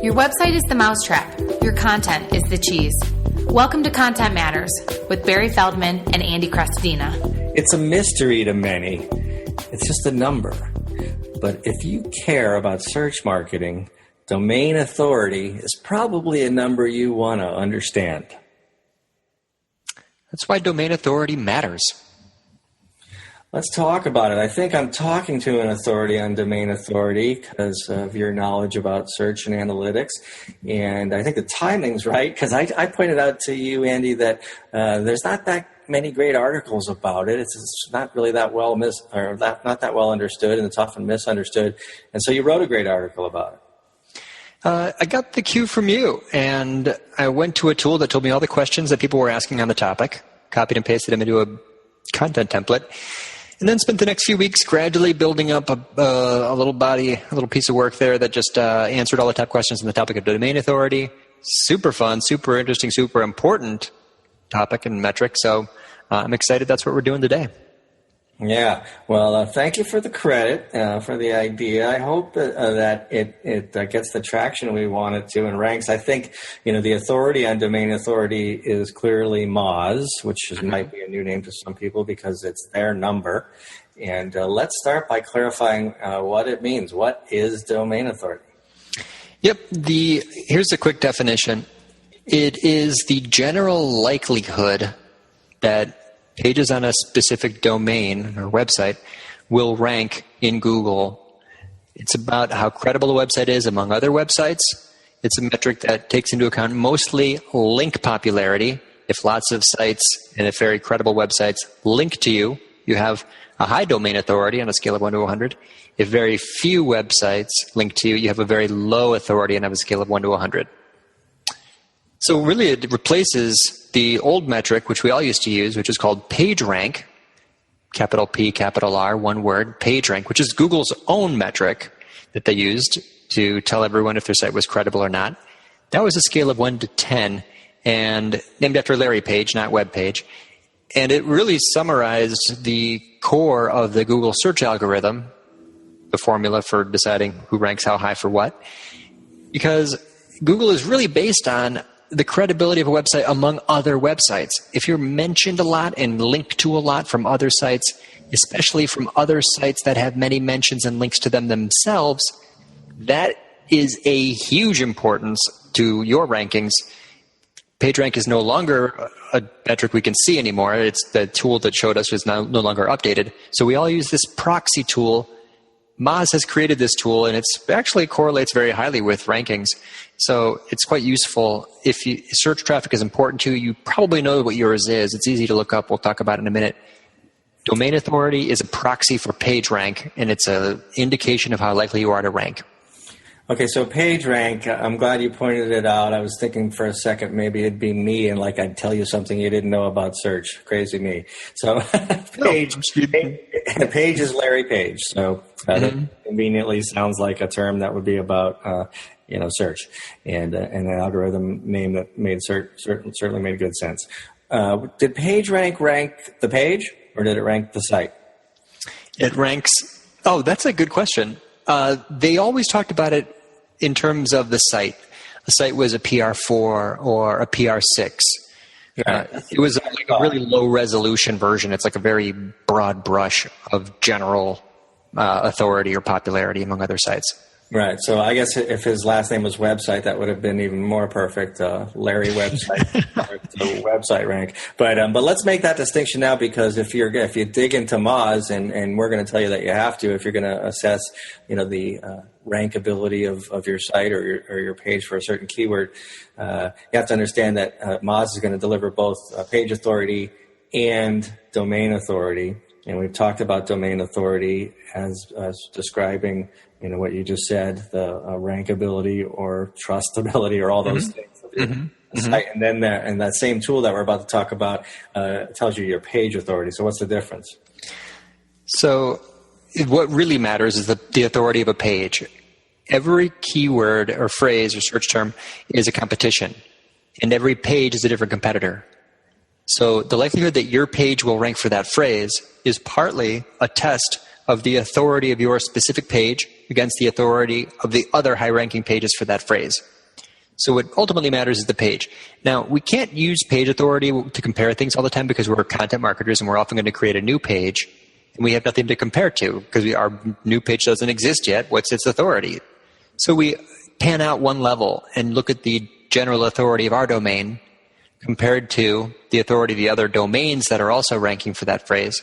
Your website is the mousetrap. Your content is the cheese. Welcome to Content Matters with Barry Feldman and Andy Crestodina. It's a mystery to many. It's just a number. But if you care about search marketing, domain authority is probably a number you want to understand. That's why domain authority matters. Let's talk about it. I think I'm talking to an authority on domain authority because of your knowledge about search and analytics. And I think the timing's right because I pointed out to you, Andy, that there's not that many great articles about it. It's not really that well not that well understood, and it's often misunderstood. And so you wrote a great article about it. I got the cue from you, and I went to a tool that told me all the questions that people were asking on the topic, copied and pasted them into a content template, and then spent the next few weeks gradually building up a little body, a little piece of work there that just answered all the top questions on the topic of domain authority. Super fun, super interesting, super important topic and metric. So I'm excited that's what we're doing today. Yeah. Well, thank you for the credit, for the idea. I hope that it gets the traction we want it to and ranks. I think, the authority on domain authority is clearly Moz, which might be a new name to some people because it's their number. And let's start by clarifying what it means. What is domain authority? Yep. Here's a quick definition. It is the general likelihood that pages on a specific domain or website will rank in Google. It's about how credible a website is among other websites. It's a metric that takes into account mostly link popularity. If lots of sites and if very credible websites link to you, you have a high domain authority on a scale of 1 to 100. If very few websites link to you, you have a very low authority on a scale of 1 to 100. So really it replaces the old metric, which we all used to use, which is called PageRank, capital P, capital R, one word, PageRank, which is Google's own metric that they used to tell everyone if their site was credible or not. That was a scale of 1 to 10, and named after Larry Page, not Web Page. And it really summarized the core of the Google search algorithm, the formula for deciding who ranks how high for what, because Google is really based on the credibility of a website among other websites. If you're mentioned a lot and linked to a lot from other sites, especially from other sites that have many mentions and links to them themselves, that is a huge importance to your rankings. PageRank is no longer a metric we can see anymore. It's the tool that showed us is no longer updated. So we all use this proxy tool. Moz has created this tool, and it actually correlates very highly with rankings. So it's quite useful. If search traffic is important to you, you probably know what yours is. It's easy to look up. We'll talk about it in a minute. Domain authority is a proxy for PageRank, and it's an indication of how likely you are to rank. Okay, so PageRank, I'm glad you pointed it out. I was thinking for a second maybe it'd be me and I'd tell you something you didn't know about search. Crazy me. So Page is Larry Page. So that conveniently sounds like a term that would be about search, and an algorithm name that made certainly made good sense. Did PageRank rank the page, or did it rank the site? It ranks. Oh, that's a good question. They always talked about it in terms of the site. A site was a PR4 or a PR6. Right. It was like a really low resolution version. It's like a very broad brush of general authority or popularity among other sites. Right. So I guess if his last name was Website, that would have been even more perfect. Larry Website, the website rank. But let's make that distinction now, because if you dig into Moz, and we're going to tell you that you have to, if you're going to assess, the rankability of your site or your page for a certain keyword, you have to understand that Moz is going to deliver both page authority and domain authority. And we've talked about domain authority as describing, what you just said, the rankability or trustability or all those things of your site. And then that same tool that we're about to talk about tells you your page authority. So what's the difference? So what really matters is the authority of a page. Every keyword or phrase or search term is a competition, and every page is a different competitor. So the likelihood that your page will rank for that phrase is partly a test of the authority of your specific page against the authority of the other high-ranking pages for that phrase. So what ultimately matters is the page. Now, we can't use page authority to compare things all the time because we're content marketers and we're often going to create a new page and we have nothing to compare to because our new page doesn't exist yet. What's its authority? So we pan out one level and look at the general authority of our domain compared to the authority of the other domains that are also ranking for that phrase.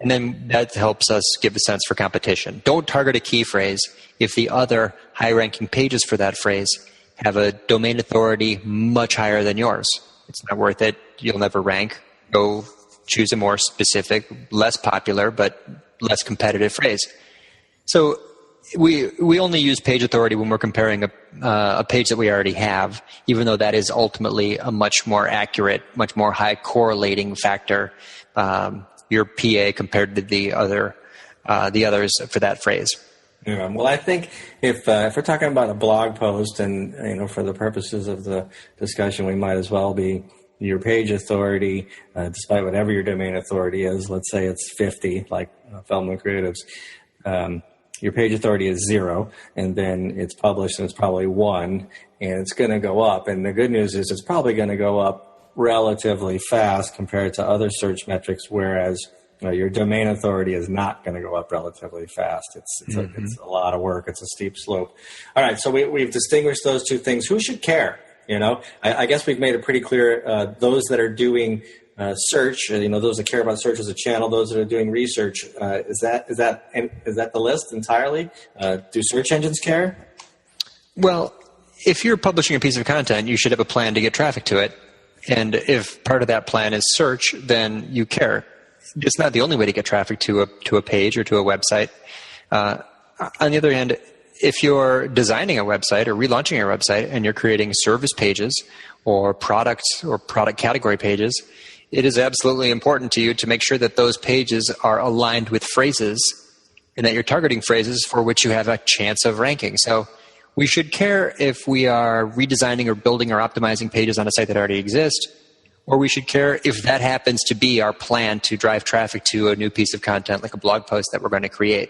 And then that helps us give a sense for competition. Don't target a key phrase if the other high-ranking pages for that phrase have a domain authority much higher than yours. It's not worth it. You'll never rank. Go choose a more specific, less popular, but less competitive phrase. So we only use page authority when we're comparing a page that we already have, even though that is ultimately a much more accurate, much more high correlating factor, your PA compared to the others for that phrase. Yeah, well, I think if we're talking about a blog post, and for the purposes of the discussion, we might as well be your page authority, despite whatever your domain authority is. Let's say it's 50, like Feldman Creatives. Your page authority is 0, and then it's published, and it's probably 1, and it's going to go up. And the good news is it's probably going to go up relatively fast compared to other search metrics, whereas your domain authority is not going to go up relatively fast. It's a lot of work. It's a steep slope. All right, so we've distinguished those two things. Who should care? I guess we've made it pretty clear. Those that are doing search, those that care about search as a channel, those that are doing research. Is that the list entirely? Do search engines care? Well, if you're publishing a piece of content, you should have a plan to get traffic to it. And if part of that plan is search, then you care. It's not the only way to get traffic to a page or to a website. On the other hand, if you're designing a website or relaunching your website and you're creating service pages or product category pages, it is absolutely important to you to make sure that those pages are aligned with phrases and that you're targeting phrases for which you have a chance of ranking. So we should care if we are redesigning or building or optimizing pages on a site that already exists, or we should care if that happens to be our plan to drive traffic to a new piece of content, like a blog post that we're going to create.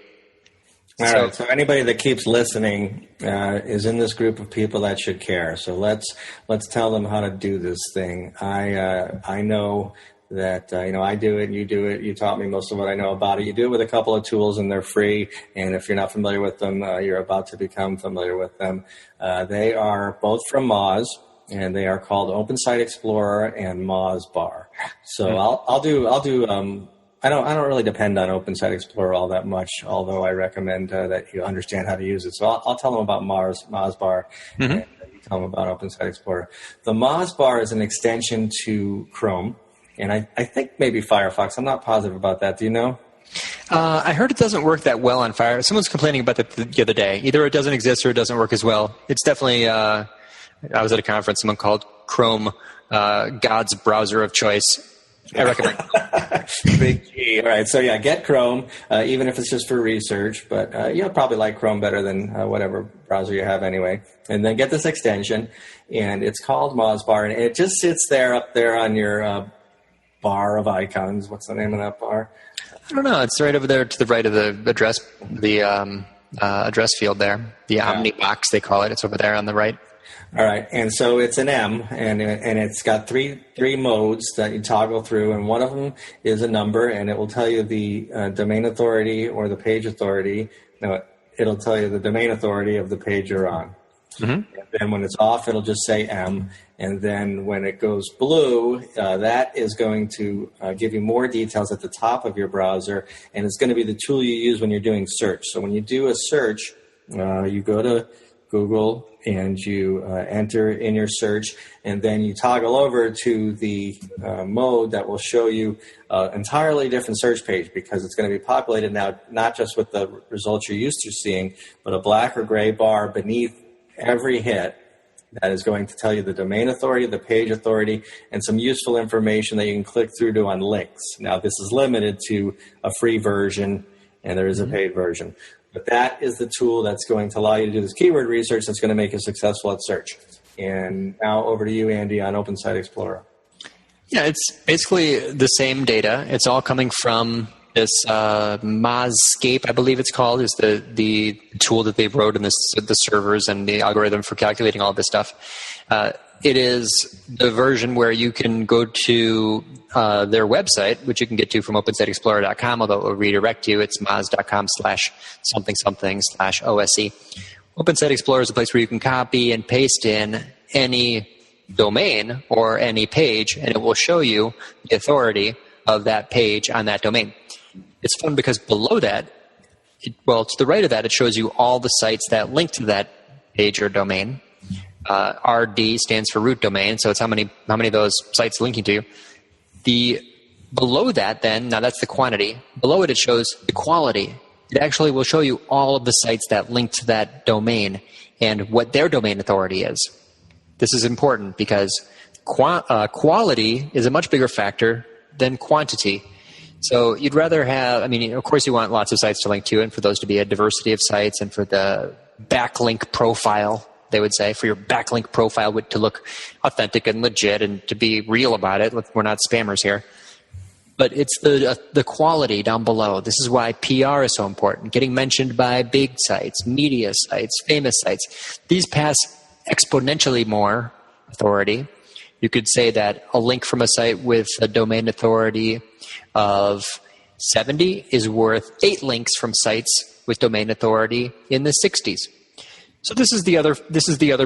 All right. So anybody that keeps listening is in this group of people that should care. So let's tell them how to do this thing. I know that I do it, you do it. You taught me most of what I know about it. You do it with a couple of tools, and they're free. And if you're not familiar with them, you're about to become familiar with them. They are both from Moz. And they are called Open Site Explorer and Mozbar. So I don't really depend on Open Site Explorer all that much, although I recommend that you understand how to use it. So I'll tell them about Mozbar, and you tell them about Open Site Explorer. The Mozbar is an extension to Chrome, and I think maybe Firefox. I'm not positive about that. Do you know? I heard it doesn't work that well on Firefox. Someone's complaining about that the other day. Either it doesn't exist or it doesn't work as well. It's definitely... I was at a conference. Someone called Chrome God's browser of choice. I recommend it. Big G. All right. So, yeah, get Chrome, even if it's just for research. But you'll probably like Chrome better than whatever browser you have anyway. And then get this extension, and it's called Mozbar. And it just sits there up there on your bar of icons. What's the name of that bar? I don't know. It's right over there to the right of the address field there. The Omni box, they call it. It's over there on the right. All right, and so it's an M, and it's got three modes that you toggle through, and one of them is a number, and it will tell you the domain authority or the page authority. No, it'll tell you the domain authority of the page you're on. Mm-hmm. And then when it's off, it'll just say M, and then when it goes blue, that is going to give you more details at the top of your browser, and it's going to be the tool you use when you're doing search. So when you do a search, you go to Google and you enter in your search, and then you toggle over to the mode that will show you entirely different search page, because it's going to be populated now not just with the results you're used to seeing, but a black or gray bar beneath every hit that is going to tell you the domain authority, the page authority, and some useful information that you can click through to on links. Now, this is limited to a free version, and there is a paid version. But that is the tool that's going to allow you to do this keyword research that's going to make you successful at search. And now over to you, Andy, on Open Site Explorer. Yeah, it's basically the same data. It's all coming from this Mozscape, I believe it's called, is the tool that they wrote in the servers and the algorithm for calculating all this stuff. It is the version where you can go to their website, which you can get to from OpenSiteExplorer.com, although it will redirect you. It's moz.com/something/OSE. OpenSite Explorer is a place where you can copy and paste in any domain or any page, and it will show you the authority of that page on that domain. It's fun because below that, to the right of that, it shows you all the sites that link to that page or domain. RD stands for root domain, so it's how many of those sites linking to you. Below that, then, now that's the quantity. Below it, it shows the quality. It actually will show you all of the sites that link to that domain and what their domain authority is. This is important because quality is a much bigger factor than quantity. So you'd rather have, of course you want lots of sites to link to and for those to be a diversity of sites and for the backlink profile, they would say, for your backlink profile to look authentic and legit and to be real about it. We're not spammers here. But it's the quality down below. This is why PR is so important. Getting mentioned by big sites, media sites, famous sites. These pass exponentially more authority. You could say that a link from a site with a domain authority of 70 is worth 8 links from sites with domain authority in the 60s. So this is the other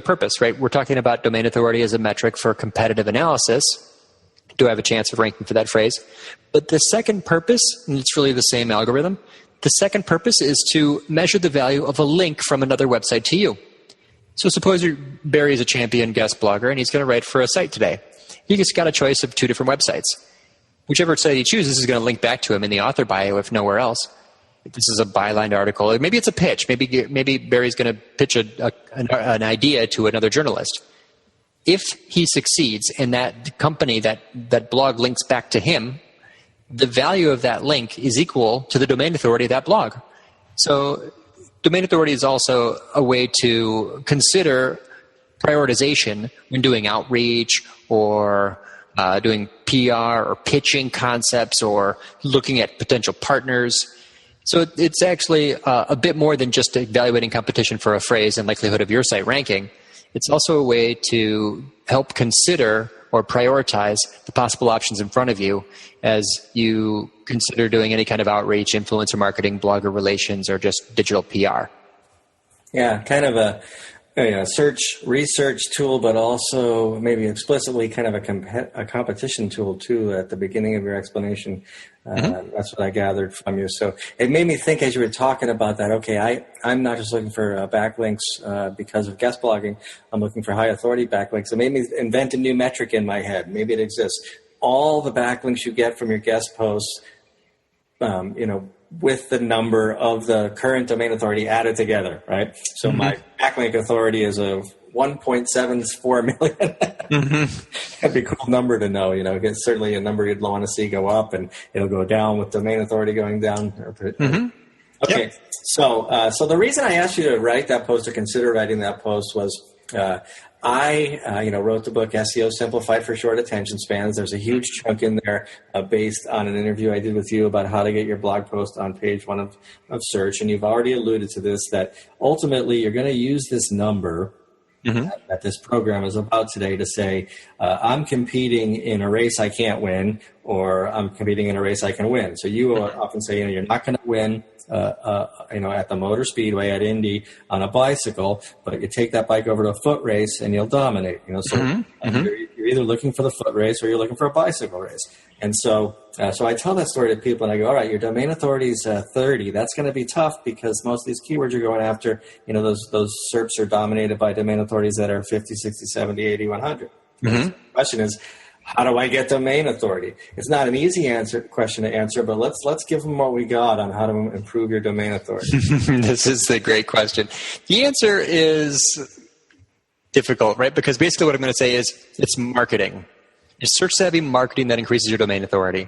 purpose, right? We're talking about domain authority as a metric for competitive analysis. Do I have a chance of ranking for that phrase? But the second purpose, and it's really the same algorithm, the second purpose is to measure the value of a link from another website to you. So suppose Barry is a champion guest blogger and he's going to write for a site today. He's got a choice of 2 different websites. Whichever site he chooses is going to link back to him in the author bio, if nowhere else. If this is a byline article, maybe it's a pitch. Maybe Barry's going to pitch an idea to another journalist. If he succeeds and that company, that blog links back to him, the value of that link is equal to the domain authority of that blog. So domain authority is also a way to consider prioritization when doing outreach or doing PR or pitching concepts or looking at potential partners. So it's actually a bit more than just evaluating competition for a phrase and likelihood of your site ranking. It's also a way to help consider or prioritize the possible options in front of you as you consider doing any kind of outreach, influencer marketing, blogger relations, or just digital PR. Yeah, kind of a search research tool, but also maybe explicitly kind of a competition tool too at the beginning of your explanation. That's what I gathered from you. So it made me think as you were talking about that, okay, I'm not just looking for backlinks because of guest blogging. I'm looking for high authority backlinks. It made me invent a new metric in my head. Maybe it exists. All the backlinks you get from your guest posts, with the number of the current domain authority added together, right? So my backlink authority is of 1.74 million. That'd be a cool number to know. It's certainly a number you'd want to see go up, and it'll go down with domain authority going down. Okay, yep. So the reason I asked you to write that post or consider writing that post was I wrote the book SEO Simplified for Short Attention Spans. There's a huge chunk in there based on an interview I did with you about how to get your blog post on page 1 of search. And you've already alluded to this, that ultimately you're going to use this number that this program is about today to say, I'm competing in a race I can't win, or I'm competing in a race I can win. So you often say, you're not going to win at the Motor Speedway at Indy on a bicycle, but you take that bike over to a foot race and you'll dominate. You're either looking for the foot race or you're looking for a bicycle race. And so I tell that story to people and I go, all right, your domain authority is 30. That's going to be tough because most of these keywords you're going after, those SERPs are dominated by domain authorities that are 50, 60, 70, 80, 100. The question is, how do I get domain authority? It's not an easy question to answer, but let's give them what we got on how to improve your domain authority. This is the great question. The answer is difficult, right? Because basically what I'm going to say is it's marketing. It's search-savvy marketing that increases your domain authority.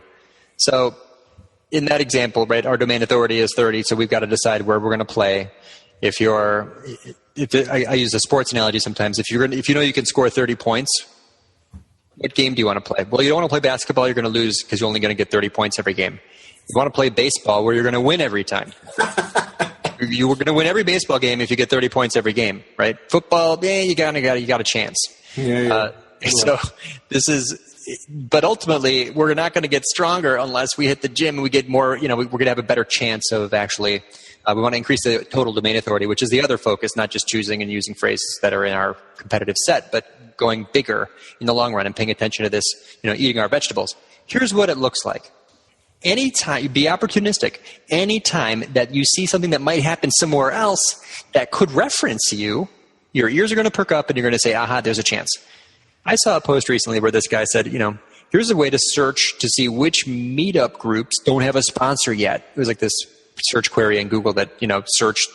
So in that example, right, our domain authority is 30, so we've got to decide where we're going to play. I use a sports analogy sometimes. If you can score 30 points, what game do you want to play? Well, you don't want to play basketball. You're going to lose because you're only going to get 30 points every game. You want to play baseball where you're going to win every time. You were going to win every baseball game if you get 30 points every game, right? Football, you got a chance. So this is, but ultimately we're not going to get stronger unless we hit the gym and we get more. We're going to have a better chance of actually. We want to increase the total domain authority, which is the other focus, not just choosing and using phrases that are in our competitive set, but going bigger in the long run and paying attention to this. Eating our vegetables. Here's what it looks like. Anytime, be opportunistic. Anytime that you see something that might happen somewhere else that could reference you, your ears are going to perk up and you're going to say, aha, there's a chance. I saw a post recently where this guy said, here's a way to search to see which meetup groups don't have a sponsor yet. It was like this search query in Google that, search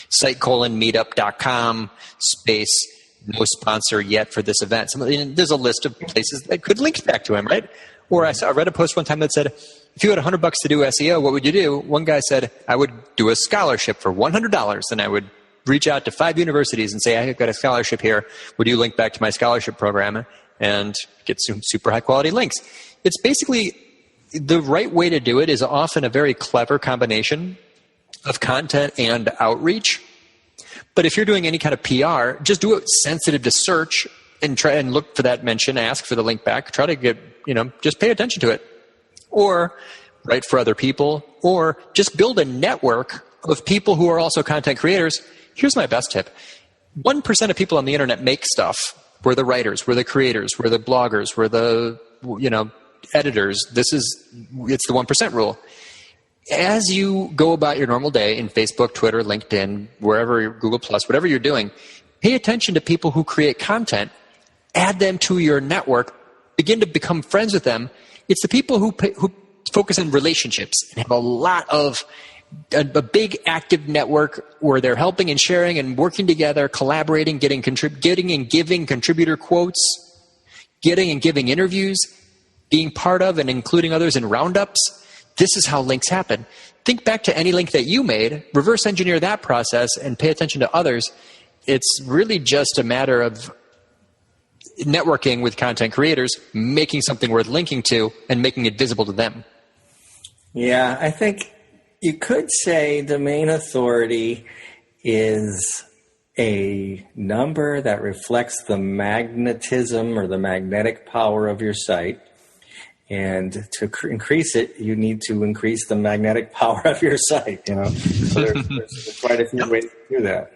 site:/meetup.com space no sponsor yet for this event. There's a list of places that could link back to him, right? Or I read a post one time that said, if you had $100 to do SEO, what would you do? One guy said, I would do a scholarship for $100, and I would reach out to 5 universities and say, I've got a scholarship here. Would you link back to my scholarship program and get some super high-quality links? It's basically the right way to do it is often a very clever combination of content and outreach. But if you're doing any kind of PR, just do it sensitive to search and try and look for that mention, ask for the link back, try to get, just pay attention to it. Or write for other people, or just build a network of people who are also content creators. Here's my best tip. 1% of people on the internet make stuff. We're the writers, we're the creators, we're the bloggers, we're the, editors. It's the 1% rule. As you go about your normal day in Facebook, Twitter, LinkedIn, wherever, Google+, whatever you're doing, pay attention to people who create content, add them to your network, begin to become friends with them. It's the people who focus on relationships and have a lot of a big active network where they're helping and sharing and working together, collaborating, getting and giving contributor quotes, getting and giving interviews, being part of and including others in roundups. This is how links happen. Think back to any link that you made, reverse engineer that process, and pay attention to others. It's really just a matter of networking with content creators, making something worth linking to, and making it visible to them. Yeah, I think you could say domain authority is a number that reflects the magnetism or the magnetic power of your site. And to increase it, you need to increase the magnetic power of your site. So there's quite a few ways to do that.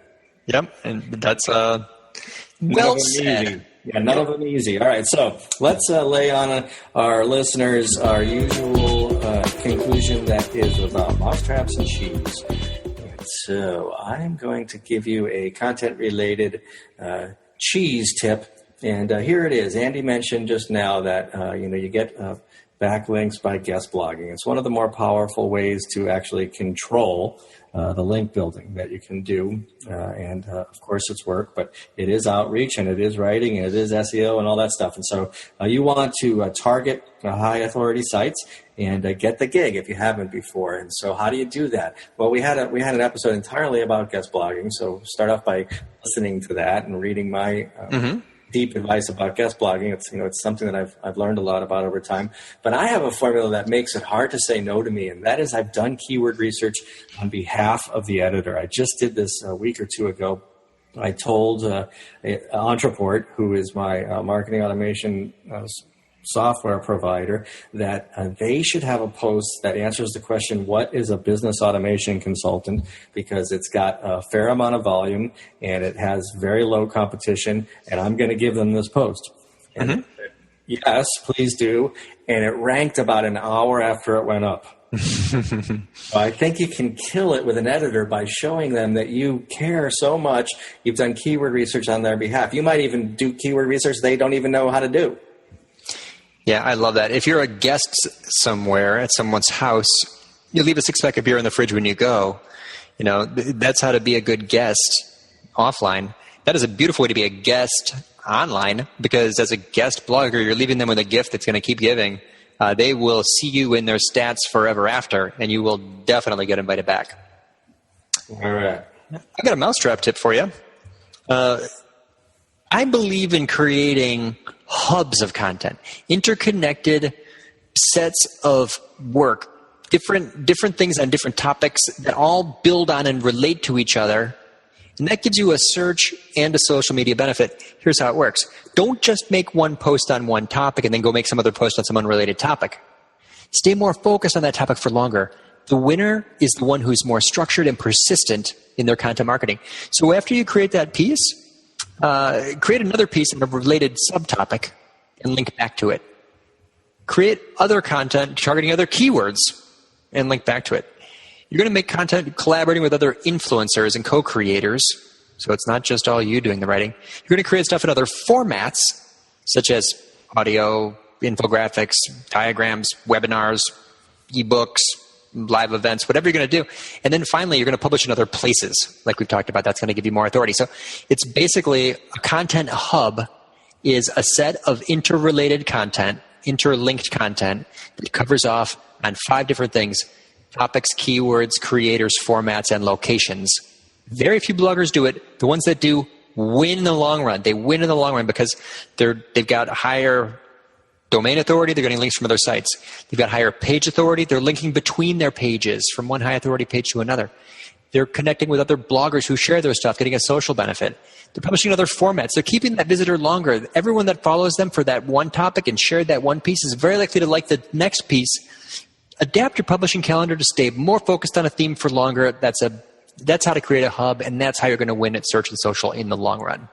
Yep, and that's well said. Yeah, none of them easy. All right, so let's lay on our listeners our usual conclusion that is about mousetraps and cheese. So I'm going to give you a content-related cheese tip. And here it is. Andy mentioned just now that you get backlinks by guest blogging. It's one of the more powerful ways to actually control the link building that you can do. And of course, it's work, but it is outreach and it is writing and it is SEO and all that stuff. And so you want to target high authority sites and get the gig if you haven't before. And so how do you do that? Well, we had an episode entirely about guest blogging. So start off by listening to that and reading my deep advice about guest blogging. It's something that I've learned a lot about over time. But I have a formula that makes it hard to say no to me, and that is I've done keyword research on behalf of the editor. I just did this a week or two ago. I told Entreport, who is my marketing automation software provider, that they should have a post that answers the question, what is a business automation consultant? Because it's got a fair amount of volume and it has very low competition, and I'm going to give them this post. And yes, please do. And it ranked about an hour after it went up. So I think you can kill it with an editor by showing them that you care so much. You've done keyword research on their behalf. You might even do keyword research they don't even know how to do. Yeah, I love that. If you're a guest somewhere at someone's house, you leave a 6-pack of beer in the fridge when you go. That's how to be a good guest offline. That is a beautiful way to be a guest online, because as a guest blogger, you're leaving them with a gift that's going to keep giving. They will see you in their stats forever after, and you will definitely get invited back. All right. I got a mousetrap tip for you. I believe in creating hubs of content, interconnected sets of work, different things on different topics that all build on and relate to each other. And that gives you a search and a social media benefit. Here's how it works. Don't just make one post on one topic and then go make some other post on some unrelated topic. Stay more focused on that topic for longer. The winner is the one who's more structured and persistent in their content marketing. So after you create that piece, create another piece in a related subtopic and link back to it. Create other content targeting other keywords and link back to it. You're going to make content collaborating with other influencers and co-creators, so it's not just all you doing the writing. You're going to create stuff in other formats, such as audio, infographics, diagrams, webinars, ebooks, live events, whatever you're going to do. And then finally, you're going to publish in other places, like we've talked about. That's going to give you more authority. So it's basically a content hub is a set of interrelated content, interlinked content that covers off on 5 different things: topics, keywords, creators, formats, and locations. Very few bloggers do it. The ones that do win in the long run. They win in the long run because they've got higher domain authority. They're getting links from other sites. They've got higher page authority. They're linking between their pages from one high authority page to another. They're connecting with other bloggers who share their stuff, getting a social benefit. They're publishing in other formats. They're keeping that visitor longer. Everyone that follows them for that one topic and shared that one piece is very likely to like the next piece. Adapt your publishing calendar to stay more focused on a theme for longer. That's how to create a hub, and that's how you're going to win at search and social in the long run.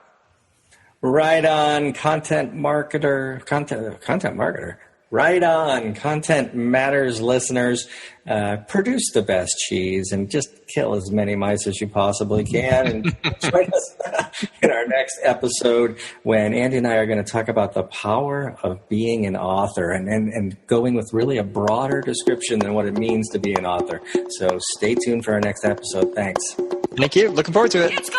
Right on, content marketer. Right on, Content Matters listeners. Produce the best cheese and just kill as many mice as you possibly can. And join us in our next episode when Andy and I are going to talk about the power of being an author and going with really a broader description than what it means to be an author. So stay tuned for our next episode. Thanks. Thank you. Looking forward to it.